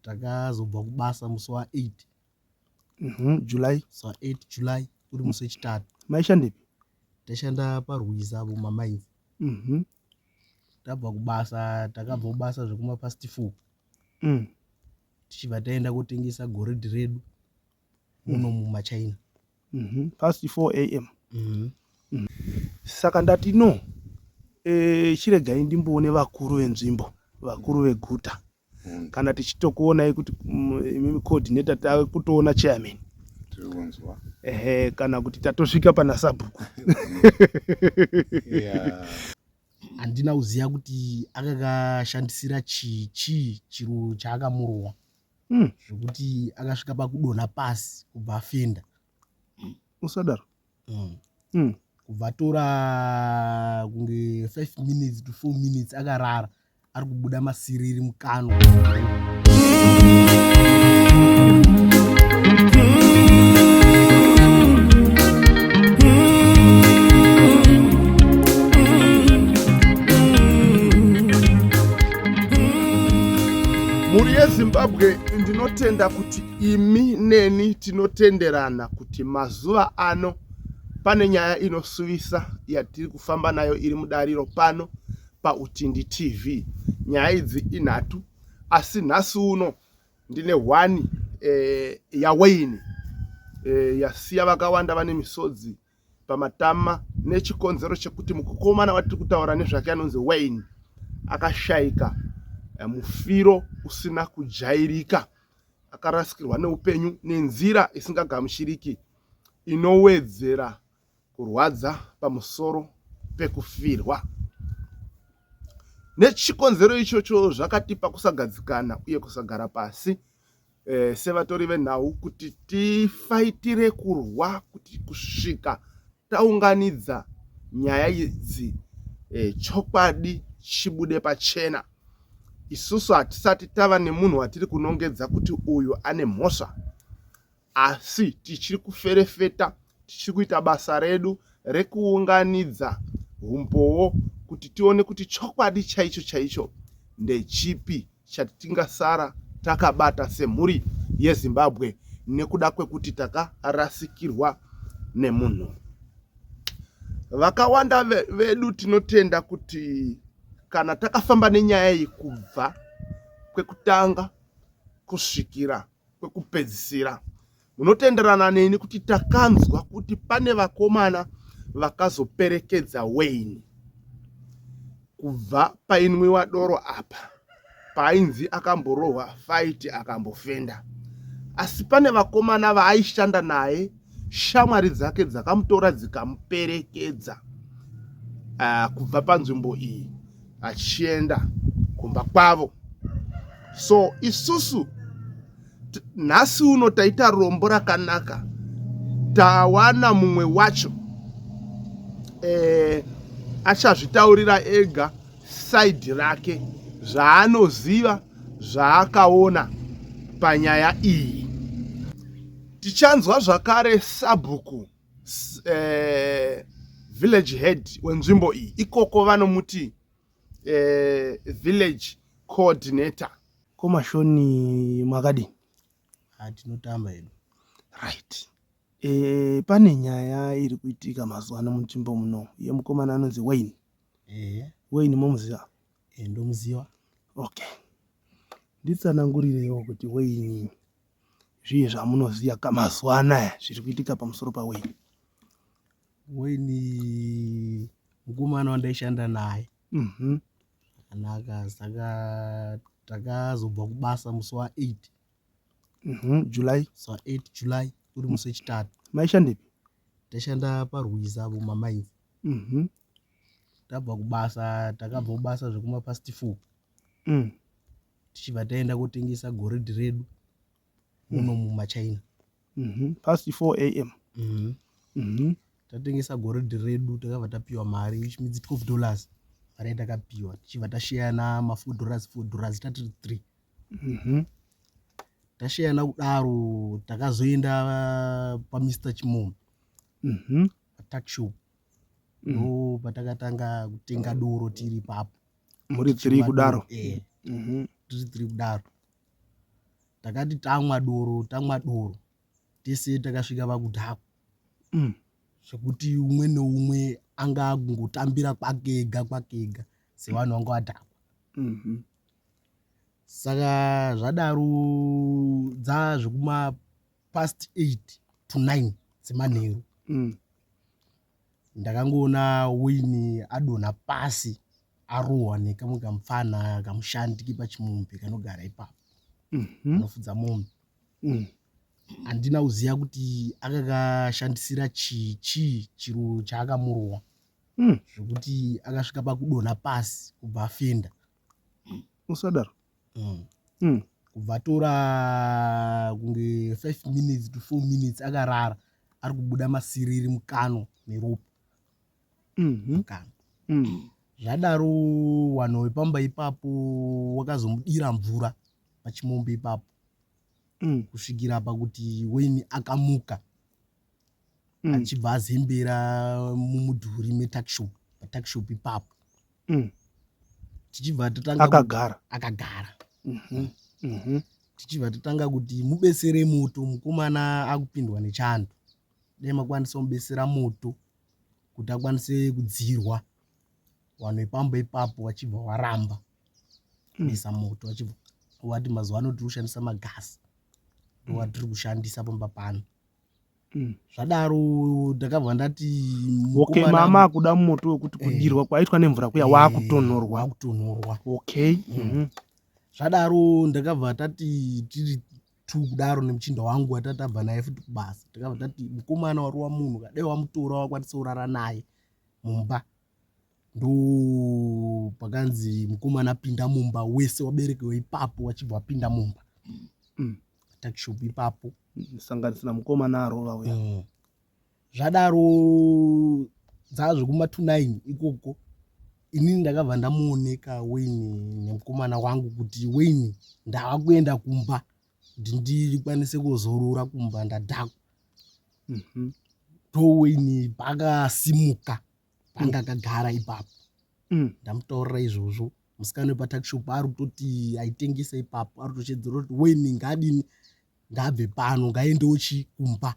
takazobva kubasa musi wa8 July. musi wa8 July uri musi wechitatu. Maishandepi? Tashanda paRwiza mumaMines. Tabva kubasa, takabva kubasa zvekuma past 4 tichibva taenda kutengesa goridhe redu muno mumaChina. Past 4 AM. Saka ndati no, chiregai ndimboone vakuru venzvimbo, vakuru veguta. Kana tichitokuonai kuti imimi coordinator takutoona chairman. Kana kuti tatosvika pana sabhuku. Handina kuziva kuti akakashandisira chiro chaakamurowa zvekuti akasvika pakudonha pasi kubva afenda. Usadaro. Kubva atora kunge 5 minutes to 4 minutes akarara ari kubuda masiriri mukano. Muri yeZimbabwe ndinotenda kuti imi neni tinotenderana kuti mazuva ano pane nyaya inosuvisa yatiri kufamba nayo iri mudariro pano paUtindi TV. Nyaya idzi inhatu, asi nhasi uno ndine 1 yaWayne yasiya vakawanda vane misodzi pamatama nechikonzero chekuti mukukomana watiri kutaura nezvake anonzi Wayne akashayika mufiro usina kujairika, akarasikirwa neupenyu nenzira isingagamuchiriki inowedzera kurwadza pamusoro pekufirwa. Nechikonzero ichocho zvakatipa kusagadzikana uye kusagara pasi sevatori venhau kuti tifaitire kurwa kuti kusvika taunganidza nyaya idzi chokwadi chibude pachena. Isusu hatisati tava nemunhu watiri kunongedza kuti uyu ane mhosva, asi tichiri kuferefeta, tichiri kuita basa redu rekuunganidza umboo kuti tione kuti chokwadi chaicho chaicho ndechipi chatingasara takabata semhuri yeZimbabwe nekuda kwekuti takarasikirwa nemunhu. Vakawanda vedu tinotenda kuti kana takafamba nenyaya iyi kubva kwekutanga kusvikira kwekupedzisira, munotenderana neni kuti takanzwa kuti pane vakomana vakazoperekedza Wayne kubva painwiwa doro apa paainzi akamborohwa faiti akambofenda. Asi pane vakomana vaaishanda naye, shamwari dzake dzakamutora dzikamuperekedza kubva panzvimbo iyi achienda kumba kwavo. So isusu nhasi uno taita rombo rakanaka, tawana mumwe wacho achazvitaurira ega saidhi rake, zvaanoziva, zvaakaona panyaya iyi. Tichanzwa zvakare sabhuku village head wenzvimbo iyi, ikoko vanomuti village coordinator. Komashoni makadi Tinotamba hedu. Right. Pane nyaya iri kuitika mazuva ano munzvimbo muno yemukomana anonzi Wayne. Wayne momuziva? Ndomuziva. Okay. Nditsanangurirewo kuti Wayne zvii zvamunoziva mazuva anaya zviri kuitika pamusoro paWayne. Wayne mukomana wandaishanda naye. Anaka saka takazobva kubasa musi wa8 July. Musi wa8 July uri musi wechitatu. Maishandepi? Tashanda paRwiza mumaMines. Tabva kubasa, takabva kubasa zvekuma past 4 tichibva taenda kutengesa goridhe redu muno mumaChina. Past 4 AM. Tatengesa goridhe redu, takabva tapiwa mari which means $12 mari yatakapiwa, tichibva tashiyana $4 tatiri 3. Tashiyana kudaro takazoenda paMr Chimomo paTuckshop, ndo patakatanga kutenga doro tiri papo. Muri 3 kudaro? Tiri 3 kudaro. takati tamwa doro tese takasvika pakudhakwa zvekuti umwe neumwe anga kungotambira kwake ega sevanhu vanga vadhakwa. Saka zvadaro dzazvekuma past 8 to 9 dzemanheru ndakangoona Wayne adonha pasi arohwa nekamwe kamupfana kamushandi pachimombe kanogara ipapo anofudza mombe. Handina kuziva kuti akakashandisira chii chiro chaakamurohwa zvekuti akasvika pakudonha pasi kubva afenda. Usadaro kubva atora kunge 5 minutes to 4 minutes akarara ari kubuda masiriri mukano neropa mukano. Zvadaro wanhu wepamba ipapo wakazomudira mvura pachimombe ipapo kusvikira pakuti Wayne akamuka achibva azembera mumudhuri metakishop ipapo tichibva tatanga akagara tichibva tatanga kuti mubesere moto, mukomana akupindwa nechando, dai makwanisa kumubesera moto kuti akwanise kudzirwa. Vanhu vepamba ipapo vachibva varamba kubesa moto vachibva vati mazuva ano tiri kushandisa magasi ndovatiri kushandisa pamba pano. Zvadaro ndakabva ndati mama akuda moto wekuti kudirwa kwaitwa nemvura kuya wakutonhorwa. Zvadaro ndakabva tati tiri kudaro nemuchinda wangu watati tabva naye futi kubasa, takabva tati mukomana wari wamunhu kadai wamutora wakwanisa kurara naye mumba. Ndo pakanzi mukomana apinda mumba, wese waberekewa ipapo wachibva wapinda mumba takishop ipapo sanganisira mukomana arova uya. Zvadaro dzazvekuma 29 ikoko inini ndakabva ndamuoneka Wayne nemukomana wangu kuti Wayne ndava kuenda kumba kuti ndikwanise kuzorora kumba ndadhakwa. To Wayne pakasimuka panga akagara ipapo. Ndamutaurira izvozvo musikana wepatakishop ari kutoti aitengesa ipapo ari kutoshedzera kuti Wayne ngadini ngabve pano ngaendewo kumba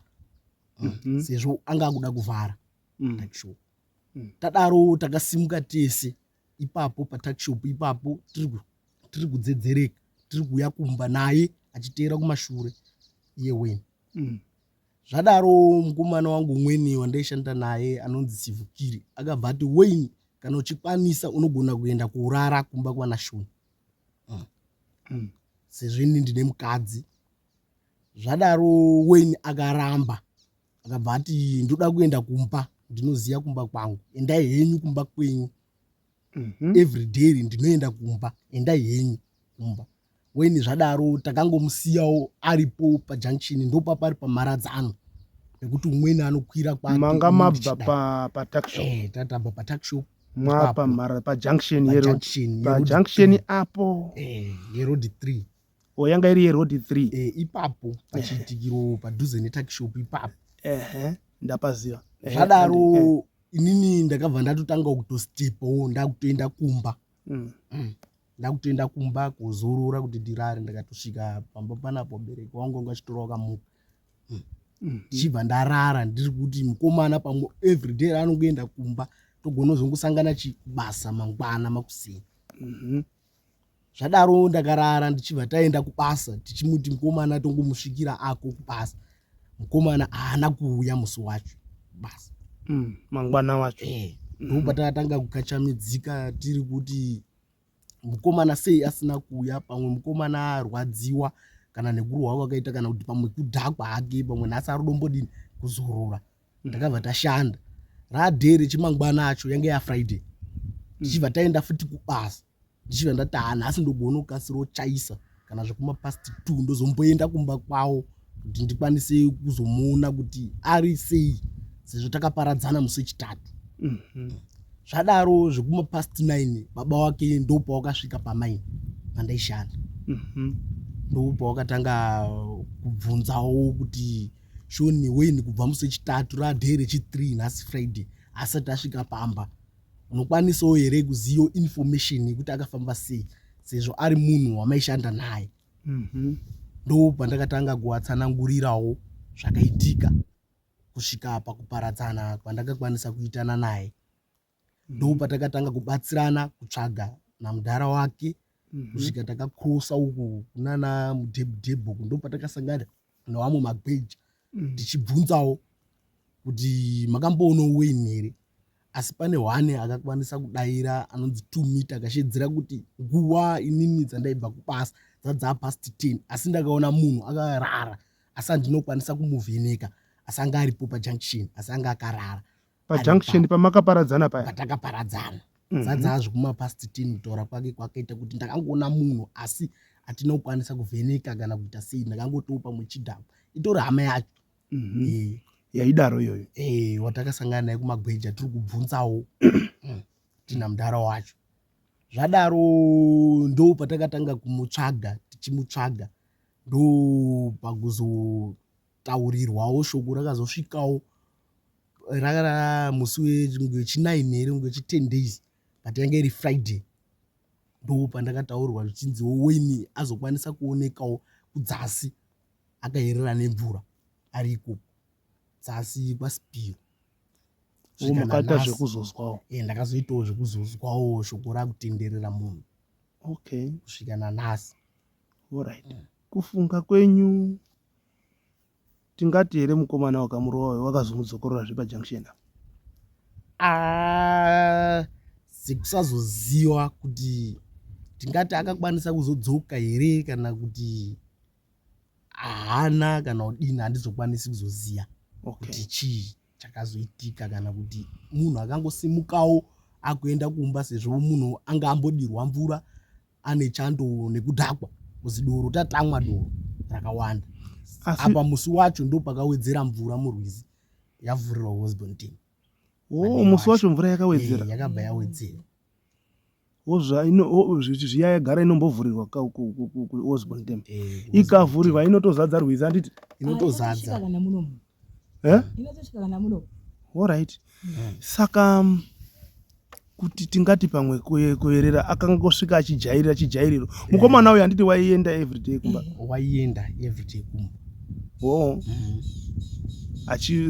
sezvo anga akuda kuvhara takishop. Tadaro takasimuka tese ipapo patakishop ipapo tiri kudzedzereka tiri kuuya kumba naye achiteera kumashure iye Wayne. Zvadaro mukomana wangu umweni wandaishanda naye anonzi Sivukiri akabva ati Wayne kana uchikwanisa unogona kuenda kurara kumba kwana Shoni sezvo ini ndine mukadzi. Zvadaro Wayne akaramba akabva ati ndoda kuenda kumba, ndinoziva kumba kwangu, endai henyu kumba kwenyu. Everyday ndinoenda kumba, endai henyu kumba. Wayne zvadaro takangomusiyawo aripo pajunction, ndopa pari pamharadzano pekuti umweni anokwira kwake. Manga mabva patakishop. Tatabva patakishop mwapa mara pajunction apo yeroad 3 yanga iri yeroad 3 ipapo pachiitikiro padhuze netakishop ipapo. Ndapaziva. Zvadaro inini ndakabva ndatotanga kutostepawo ndakutoenda kumba. Ndakutoenda kumba kuzorora kuti ndirare. Ndakatosvika pamba panapo bereki wangu anga achitorawo kamuka. Chibva ndarara ndiri kuti mukomana pamwe everyday anongoenda kumba togona kuzongosangana chibasa mangwana makuseni. Zvadaro ndakarara ndichibva taenda kubasa tichimuti mukomana tongomusvikira ako kubasa. Mukomana haana kuuya musi wacho basa mangwana wacho. Ndopatakatanga kukachamidzika tiri kuti mukomana sei asina kuuya, pamwe mukomana arwadziwa kana nekurohwa kwakaita kana kuti pamwe kudhakwa hake, pamwe nhasi ari kudombodini kuzorora. Takabva tashanda radhe rechimangwana acho yange yaFriday tichibva taenda futi kubasa. Ndichibva ndati nhasi ndogona kukasirawo chaisa kana zvekuma past 2 ndozomboenda kumba kwawo kuti ndikwanise kuzomuona kuti ari sei sezvo takaparadzana musi wechitatu. Zvadaro zvekuma past 9 baba wake ndopa wakasvika pamaini pandaishanda. Ndopa wakatanga kubvunzawo kuti Shoni Wayne kubva musi wechitatu radhe rechi3 nhasi Friday asati asvika pamba, unokwanisawo here kuziva information yekuti akafamba sei sezvo ari munhu wamaishanda naye. ndo pandakatanga kuvatsanangurirawo zvakaitika kusvika pakuparadzana kwandakakwanisa kuitana naye. Ndo patakatanga kubatsirana kutsvaga namudhara wake kusvika takakrosa uku kunana mudhebhudhebhu. Ndo patakasangana nevamwe magweja tichibvunzawo kuti makamboonawo Wayne here, asi pane hwane akakwanisa kudaira anonzi 2 mita akashedzera kuti nguva inini dzandaibva kubasa dzadzaa past 10, asi ndakaona munhu akarara, asi handinokwanisa kumuvheneka, asi anga aripo pajunction, asi anga akarara pajunction pamakaparadzana paya patakaparadzana. Dzadzaa zvekuma past 10 kutaura kwake kwakaita kuti ndakangoona munhu asi hatina kukwanisa kuvheneka kana kuita sei, ndakangotowo pamwe chidhako itori hama yacho yaidaro iyoyo watakasangana naye kumagweja tiri kubvunzawo tina mudhara wacho. Zvadaro ndo patakatanga kumutsvaga, tichimutsvaga ndo pakuzotaurirwawo shoko rakazosvikawo raka musi wechi9 here wechi10 days but yange iri Friday. Ndo pandakataurirwa zvichinziwo Wayne azokwanisa kuonekawo kudzasi akayerera nemvura ariko dzasi kwaSpiro. makaita zvekuzozwawo ndakazoitawo zvekuzozwawo shoko rakutenderera munhu kusvika nanhasi. Alright. Kufunga kwenyu tingati here mukomana wakamurowayo wakazomudzokorerazve pajunction? Sekusazoziva kuti tingati akakwanisa kuzodzoka here kana kuti haana kana kudini, handizokwanisi kuzoziva kuti chii chakazoitika kana kuti munhu akangosimukawo akuenda kumba sezvo munhu anga ambodirwa mvura ane chando nekudhakwa kuzi doro tatamwa doro rakawanda. Apa musi wacho ndo pakawedzera mvura murwizi yavhurirwa Osborn Dam. Musi wacho mvura yakawedzera yakabva yawedzera. Zviya yagara inombovhurirwa Osborn Dam ikavhurirwa inotozadza rwizi handiti? Inotozadza. Alright. Saka kuti tingati pamwe kuerera akangosvika achijairiro mukomana uyu handiti waienda everyday kumba? Waienda everyday kumba.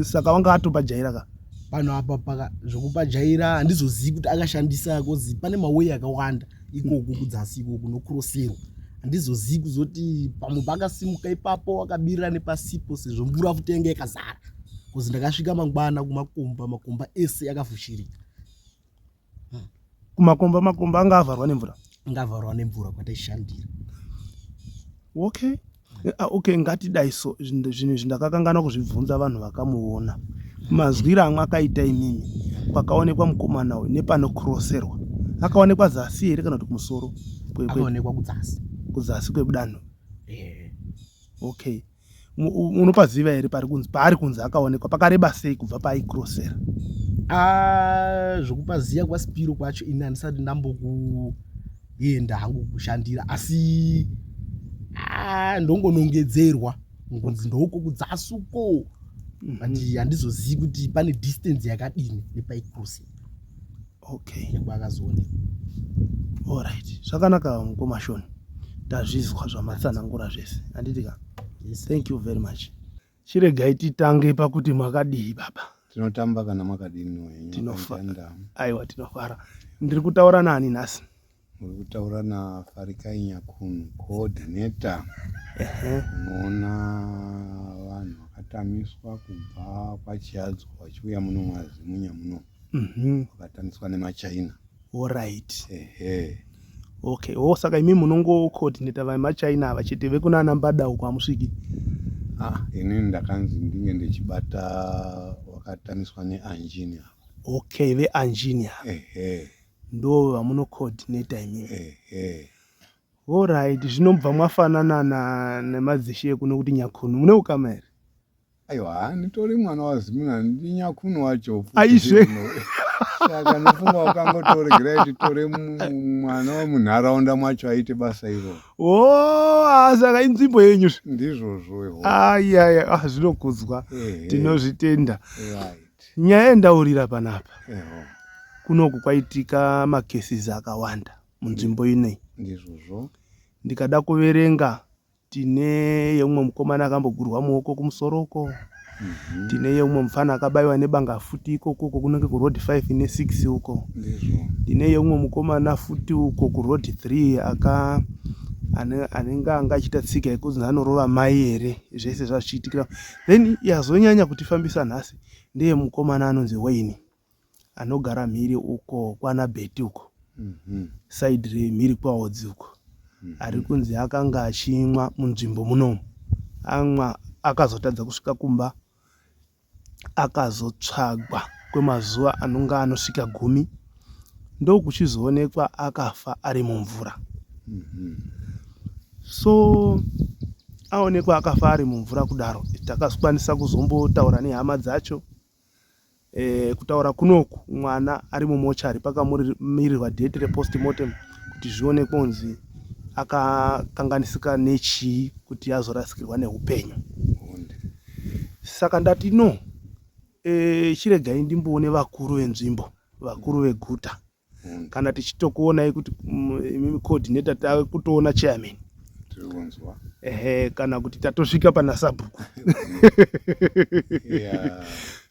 Saka wanga atopajaira ka pano apa zvekupajaira handizozivi kuti akashandisa kozi pane mawei akawanda ikoko kudzasi ikoko nokroserwa. Handizozivi kuzoti pamwe pakasimuka ipapo akabirira nepasipo sezvo mvura futi yange yakazara kozi ndakasvika mangwana makomba ese akavhushirika. Makomba anga avharwa nemvura? Anga avharwa nemvura kwataishandira. Okay, ngatidaiso zvinhu zvindakakangana kuzvibvunza vanhu vakamuona. Mazwiro amwe akaita imimi kwakaonekwa mukomana uyu nepanokroserwa akaonekwa zasi here kana kuti kumusoro? Akaonekwa kudzasi. Kudzasi kwedanho. Okay. Unopaziva here paari kunzi akaonekwa pakareba sei kubva paaikrosera? Zvekupaziva kwaSpiro kwacho ini handisati ndambokuenda hangu kushandira, asi ndongonongedzerwa ngonzi ndouko kudzasuko but handizozivi kuti pane distance yakadini nepaikrosera. Nekwakazoonekwa. Alright. Zvakanaka mukomashoni, tazvizwa zvamatsanangura zvese handiti ka? Thank you very much. Chiregai titange pakuti makadii baba? Tinotamba kana makadini? Aiwa, tinofara. Ndiri kutaura nani nhasi? Uri kutaura naFarikai Nyakhunu, coordinator. Unoona vanhu vakatamiswa kubva kwaChiadzwa vachiuya muno mwaZimunya muno vakatamiswa nemaChina. Alright. Okay. Saka imi munongo coordinator vemaChina ava chete vekunana Mbada uko hamusviki? Inini ndakanzi ndinge ndichibata vakatamiswa neAnjini. Okay, veAnjini. Ndo vamuno coordinator imi. Alright. Zvinobva mwafanana nemadzishe ekuno kuti Nyakhunu mune ukama here? Aiwa, nditori mwana waZimunya, ndi Nyakhunu wacho. Aizve. Saka ndofunga wakangotoregerai titore mwana wemunharaunda mwacho aite basa iro. Saka inzvimbo yenyu? Ndizvozvo. Zvinokudzwa. Tinozvitenda. Nyaya yendaurira panapa. Kunoku kwaitika macases akawanda munzvimbo inei. Ndizvozvo. Ndikada kuverenga tine yeumwe mukomana akambogurwa muoko kumusoro uko, tine yeumwe mufana akabayiwa nebanga futi ikoko kunenge kuroad 5 ne 6 uko, tine yeumwe mukomana futi uko kuroad 3 anenge anga achita tsika yekuzi anorova mai here, zvese zvazvichiitikira. Then yazonyanya kutifambisa nhasi ndeye mukomana anonzi Wayne anogara mhiri uko kwana Beti uko, side remhiri kwaodzi uko. Ari kunzi akanga achimwa munzvimbo munomu, amwa akazotadza kusvika kumba, akazotsvagwa kwemazuva anonga anosvika 10, ndokuchizoonekwa akafa ari mumvura. So aonekwa akafa ari mumvura kudaro, takakwanisa kuzombotaura nehama dzacho. Kutaura kunoku mwana ari mumochari pakamirirwa dheti repostmortem kuti zvione kunzi akakanganisika nechii kuti azorasikirwa neupenyu. Saka ndati no, chiregai ndimboone vakuru venzvimbo, vakuru veguta, kana tichitokuonai kuti imimi coordinator takutoona chairman, kana kuti tatosvika pana sabhuku.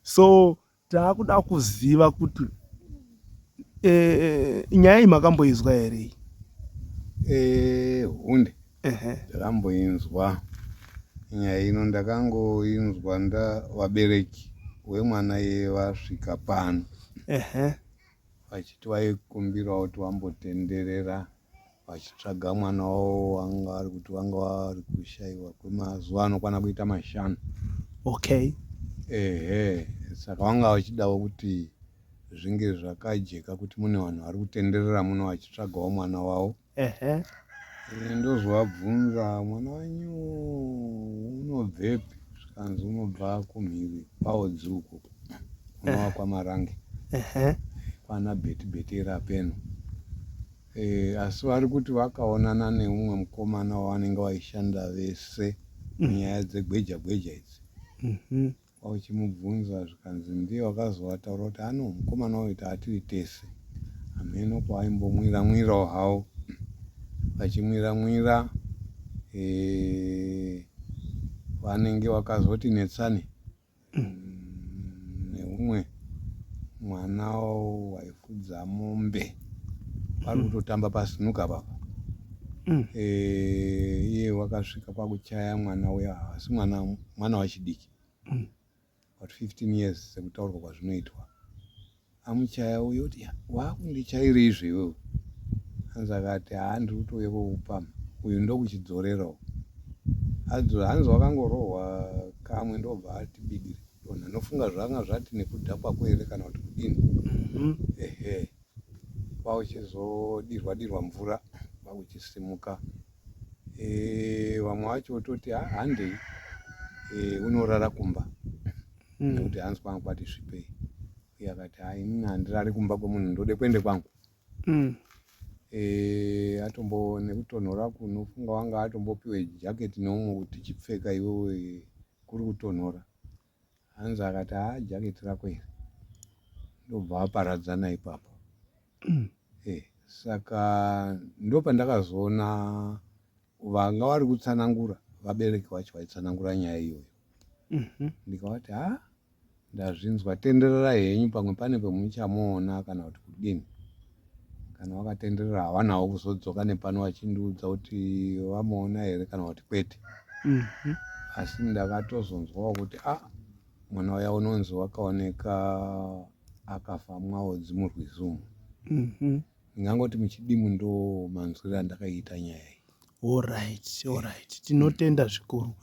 So taakuda kuziva kuti nyaya iyi makamboizwa here? Hunde ndakamboinzwa nyaya ino, ndakangoinzwa vabereki vemwana iye vasvika pano vachiti vaikumbirawo kuti vambotenderera vachitsvaga mwana wavo wanga ari kuti vanga vari kushayiwa kwemazuva anokwana kuita 5. Okay. Saka vanga vachidawo kuti zvinge zvakajeka kuti mune vanhu vari kutenderera muno vachitsvagawo mwana wavo. Ndozovabvunza, mwana wanyu unobvepi? Zvikanzi unobva kumhiri kwaodzi uko kunova kwaMarange, kwana Beti rapeno. Asi vari kuti vakaonana neumwe mukomana wavanenge vaishanda vese nyaya dzegweja idzi. Vachimubvunza zvikanzi ndiye wakazovataura kuti ano mukomana waita atiri tese, hameno kwavaimbomwira havo, vachimwira vanenge vakazoti netsani neumwe mwana waifudza mombe vari kutotamba pasinuka papa. Iye wakasvika pakuchaya mwana uya, asi mwana wachidiki, about 15 years sekutaurwa kwazvinoitwa. Amuchaya uyo kuti wakundichaire izvo iwewe. Hanzi akati ndiri kutouya koupama, uyu ndokuchidzorerawo. Hanzi wakangorohwa kamwe ndobva ati bidiri. Ndinofunga zvanga zvati nekudhakwako here kana kuti kudini. Kwakuchizodirwa mvura kwakuchisimuka. Vamwe vacho toti handei unorara kumba, nekuti hanzi kwanga kwati svipei. Uye akati inini handirari kumba kwemunhu, ndode kuende kwangu. Atombo nekutonhora kunofunga wanga atombopiwe jaketi neumwe kuti chipfeka iwewe kuri kutonhora. Hanzi akati jaketi rako iri, ndobva aparadzana ipapo. Saka ndopandakazoona vanga vari kutsanangura, vabereki vacho vaitsanangura nyaya iyoyo. Ndikavati ndazvinzwa, tendererai henyu, pamwe pane pemuchamuona kana kuti kudini. Kana vakatenderera havanawo kuzodzoka nepano vachindiudza kuti vamuona here kana kuti kwete. Asi ndakatozonzwawo kuti mwana uya unonzi wakaoneka akafa mwaodzi murwizi umu. Ndingangoti muchidimu ndo manzwiro andakaita nyaya iyi. Alright. Tinotenda zvikuru.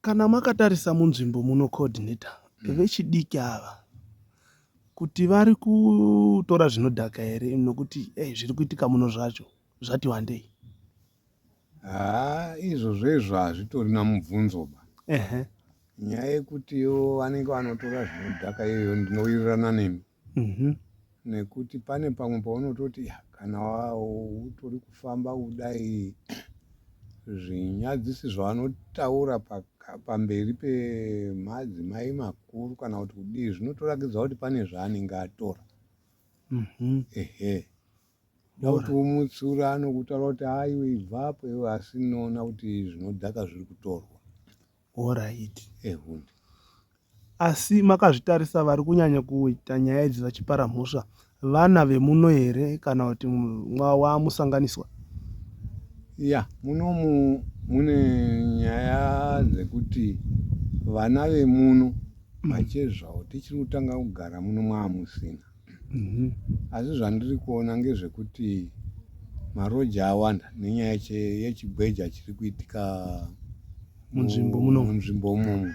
Kana makatarisa munzvimbo muno coordinator, vechidiki ava kuti vari kutora zvinodhaka here, nokuti zviri kuitika muno zvacho zvati wandei? Izvozvo hazvitorina mubvunzoba. Nyaya yekutiwo vanenge vanotora zvinodhaka iyoyo ndinowirirana nemi. Nekuti pane pamwe paunototi kana utori kufamba kudai, zvinyadzisi zvavanotaura pamberi pemadzimai makuru kana kuti kudii, zvinotorakidza kuti pane zvaanenge atora. wotomutsura anokutaura kuti aiwe ibvapo iwe, asi noona kuti zvinodhaka zviri kutorwa. Alright. Ehundi. Asi makazvitarisa vari kunyanya kuita nyaya idzi vachipara mhosva vana vemuno here kana kuti wamusanganiswa? Ya, munomu mune nyaya dzekuti vana vemuno machezvawo tichiri kutanga kugara muno mwamusina. Asi zvandiri kuona ngezvekuti maroja awanda nenyaya yechigweja chiri kuitika munzvimbo umomo.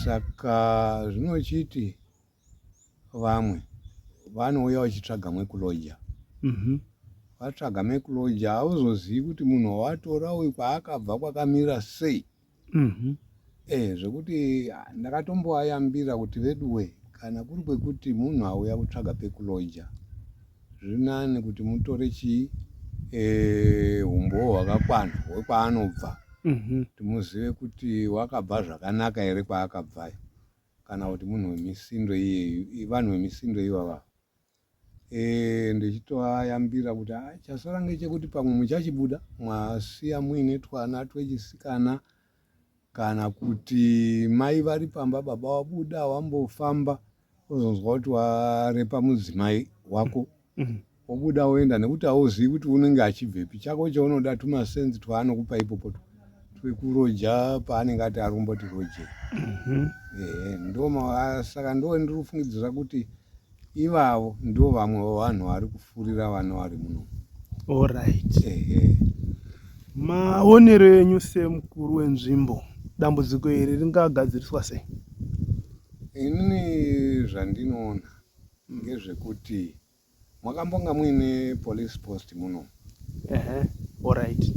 Saka zvinochiti vamwe vanouya vachitsvaga mwekuloja. Vatsvaga mekuloja hauzozivi kuti munhu watora uyu kwaakabva kwakamira sei. Zvekuti ndakatomboayambira kuti veduwe, kana kuri kwekuti munhu auya kutsvaga pekuloja, zvinani kuti mutore umbowo hwakakwana hwekwaanobva, kuti muzive kuti wakabva zvakanaka here kwaakabvayo, kana kuti munhu wemisindo iyeyu, vanhu vemisindo ivava. Ndichitoayambira kuti chasara ngechekuti pamwe muchachibuda mwasiya muine twana twechisikana, kana kuti mai vari pamba, baba wabuda wambofamba, wozonzwa kuti warepa mudzimai wako, wobuda woenda, nekuti hauzivi kuti unenge achibvepi. Chako chaunoda tumasenzi twaanokupa ipopo twekuroja paanenge ati arumboti roje. Saka ndo ndiri kufungidzira kuti ivavo ndo vamwe vanhu vari kufurira vana vari muno. Alright. Maonero enyu semukuru wenzvimbo, dambudziko iri ringagadziriswa sei? Inini zvandinoona ngezvekuti mwakambonga muine police post muno. Alright.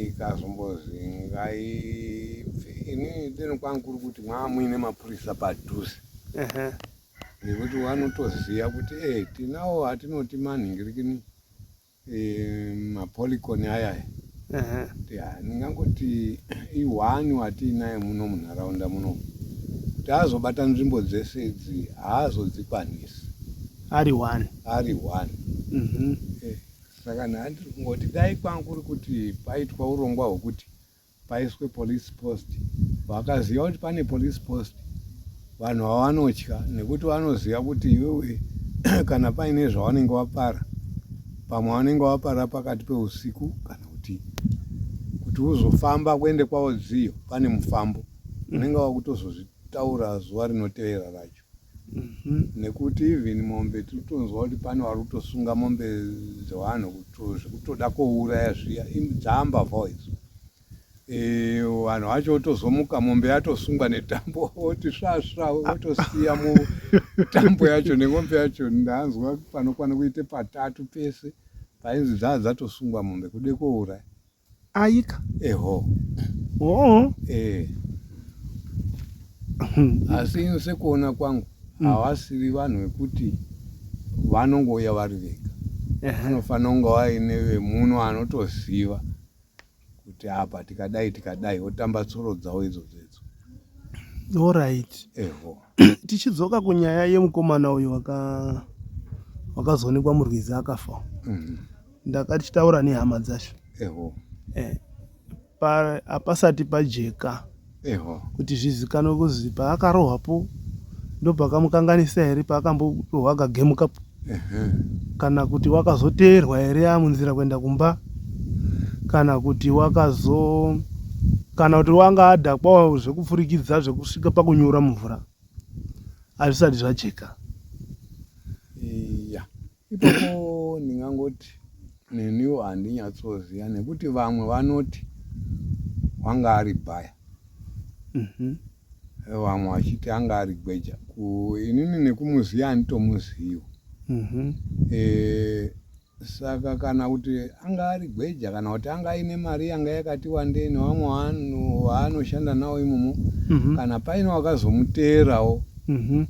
Ikazombozi inini deno kwangu kuri kuti muine mapurisa padhuze. Nekuti vanotoziva kuti tinawo hatinoti manhingirikini mapolikoni ayaya. Ndingangoti ihwani watiinaye muno munharaunda muno, kuti azobata nzvimbo dzese idzi haazodzikwanisi. Ari hwani. Saka ndiri kungoti dai kwangu kuri kuti paitwa urongwa hwekuti paiswe police post, vakaziva kuti pane police post, vanhu vavanotya, nekuti vanoziva kuti iwewe kana paine zvavanenge vapara, pamwe vanenge vapara pakati peusiku, kana kuti uzofamba kuende kwavo dziyo pane mufambo, unenge wakutozozvitaura zuva rinotevera racho. Nekuti even mombe tiritonzwa kuti pane vari kutosunga mombe dzevanhu zvekutoda kouraya zviya, dzaambavhawo idzo. Vanhu vacho votozomuka, mombe yatosungwa netambo, oti svasva, votosiya mutambo yacho nemombe yacho. Ndanzwa panokwana kuite patatu pese painzi dzatosungwa mombe kude kouraya. Aika? Asi ino sekuona kwangu havasiri vanhu vekuti vanongouya vari vega. Vanofanira kunge vaine vemuno anotoziva kuti apa tikadai otamba tsoro dzavo idzodzo. Alright. Tichidzoka kunyaya yemukomana uyu wakazoonekwa murwizi akafa. Ndakati chitaura nehama dzacho. Hapasati pajeka kuti zvizikanwe kuzi paakarohwapo ndopakamukanganisa here, paakamborohwa akagemukapo, kana kuti wakazoteerwa here amunzira kuenda kumba, kana kuti wanga adhakwawo zvekupfurikidza zvekusvika pakunyura mumvura. Hazvisati zvajeka. Ipapo ndingangoti neniwo handinyatsoziva, nekuti vamwe vanoti wanga ari bhaya, vamwe vachiti anga ari gweja. Inini nekumuziva handitomuziva. Saka kana kuti anga ari gweja, kana kuti anga aine mari yanga yakati wandei nevamwe vanhu vaanoshanda navo imomo, kana paine wakazomuteerawo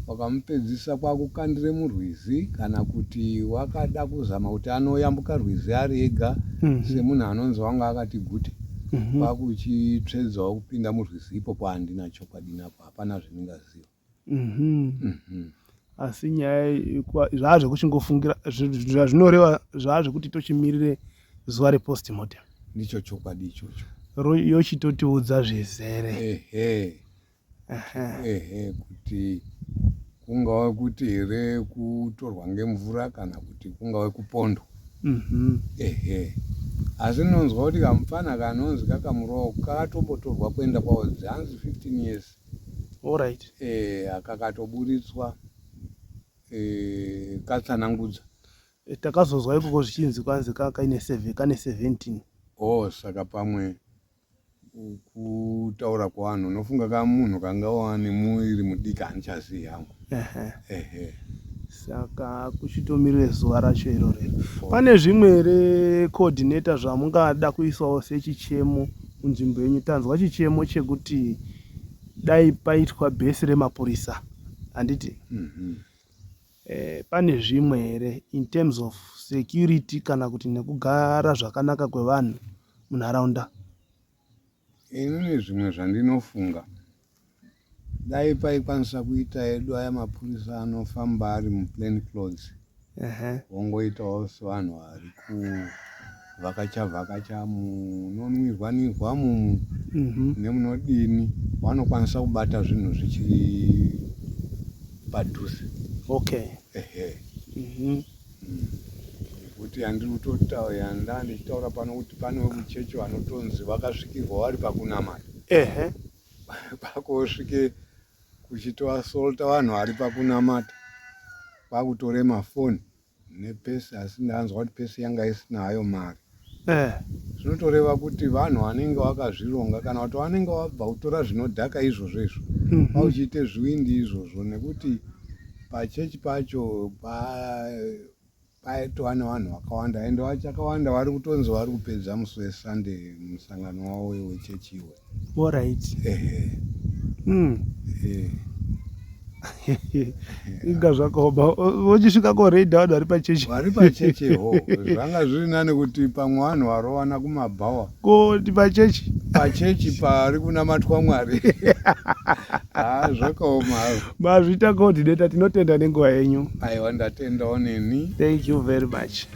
wakamupedzisa kwakukandire murwizi, kana kuti wakada kuzama kuti anoyambuka rwizi ari ega semunhu anonzi wanga akati gute, kwakuchitsvedzawo kupinda murwizi ipopo. Handina chokwadi napo, hapana zvendingaziva. asi nyaya zvaazvekuchingofungira zvazvinoreva zvaazvekuti tochimirire zuva repostmortem. Ndicho chokwadi ichocho. Yochitotiudza zvezere. Kuti kungave kuti here kutorwa ngemvura kana kuti kungave kupondwa. Asi nonzwa kuti kamufana kanonzi kakamurawo kakatombotorwa kuenda kwaodzi hanzi 15 years. Alright. Kakatoburitswa katsanangudza. Takazozwa ikoko zvichinzi kwanzi kane 17. Saka pamwe kutaura kwavanhu unofunga kamunhu kanga wane muviri mudiki handichazivi hangu. Saka kuchitomirire zuva racho iroro. Pane zvimwe here coordinator zvamungada kuisawo sechichemo munzvimbo yenyu? Tanzwa chichemo chekuti dai paitwa bhesi remapurisa handiti? Pane zvimwe here in terms of security kana kuti nekugara zvakanaka kwevanhu munharaunda? Inini zvimwe zvandinofunga dai paikwanisa kuita edu aya mapurisa anofamba ari muplain clothes. Vongoitawo sevanhu vari kuvhakacha munonwirwa mumu nemunodini, vanokwanisa kubata zvinhu zvichiri padhuze. Kuti handiri kutotaura ndichitaura pano kuti pane wemuchechi vanotonzi vakasvikirwa vari pakunamata. Pakosvike kuchitoasolta vanhu vari pakunamata, kwakutore mafoni nepesi, asi ndanzwa kuti pesi yanga isina hayo mari. Zvinotoreva kuti vanhu vanenge vakazvironga kana kuti vanenge vabva kutora zvinodhaka izvozvo izvo pauchiite zviwindi izvozvo, nekuti pachechi pacho paitova nevanhu vakawanda ende vachakawanda vari kutonzi vari kupedza musi weSunday musangano wavo wechechi iwe. Inga zvakaoma vochisvika koredha vanhu vari pachechi. Vari pachecheho zvanga zviri nani kuti pamwe vanhu varovana kumabhawa koti pachechi pari kunamatwa Mwari. Zvakaoma. Mazvita coordinator, tinotenda nenguva yenyu. Aiwa, ndatendawo neni. Thank you very much.